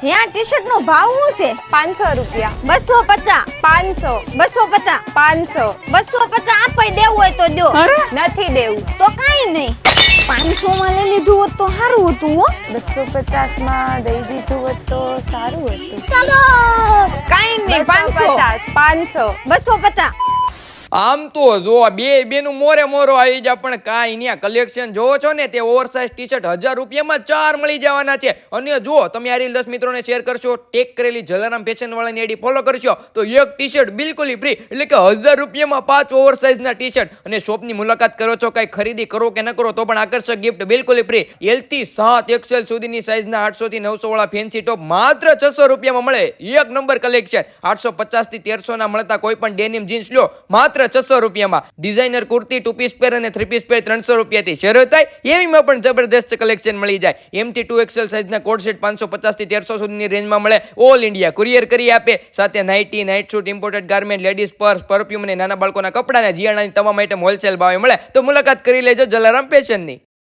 યા T-shirt નો ભાવ શું છે? 500 રૂપિયા. 250. 500. 250. 500. 250 આપઈ દેવું હોય તો દો. નથી દેવું. તો કાઈ નહીં. 500 માં લઈ લીધું હોત તો સારું હતું હો. 250 માં દઈ દીધું હોત તો સારું હતું. ચાલો. કાઈ નહીં 500. 500. 250. આમ તો જો બેનું મોરે મોરો આવી જા, પણ કાંઈ નહીં. કલેક્શન જોવો છો ને તે ઓવરસાઇઝ ટી-શર્ટ 1000 રૂપિયામાં 4 મળી જવાના છે. અને જો તમે આ રીલ 10 મિત્રોને શેર કરશો, ટેગ કરેલી જલારામ ફેશન વાળાની આઈડી ફોલો કરશો તો એક ટી-શર્ટ બિલકુલ ફ્રી, એટલે કે 1000 રૂપિયામાં 5 ઓવરસાઇઝના ટી-શર્ટ. અને શોપની મુલાકાત કરો છો, કઈ ખરીદી કરો કે ન કરો તો પણ આકર્ષક ગિફ્ટ બિલકુલ ફ્રી. L થી 7 XL સુધીની સાઇઝના 800 થી 900 વાળા ફેન્સી ટોપ માત્ર 600 રૂપિયામાં મળે. એક નંબર કલેક્શન. 850 થી 1300 ના મળતા કોઈ પણ ડેનિમ જીન્સ લો માત્ર 600 રૂપિયામાં. ડિઝાઇનર કુર્તી 2 પીસ પેર અને 3 પીસ પેર 300 રૂપિયાથી શરૂ થાય. એવીમાં પણ જબરદસ્ત કલેક્શન મળી જાય. M થી 2XL સાઇઝના કોટ સેટ 550 થી 1300 સુધીની રેન્જમાં મળે. ઓલ ઇન્ડિયા કુરિયર કરી આપે. સાથે nightie, night suit, imported garment, ladies purse, perfume અને નાના બાળકોના કપડાના જીયાણાની તમામ આઈટમ હોલસેલ ભાવે મળે. તો મુલાકાત કરી લેજો જલારામ ફેશનની.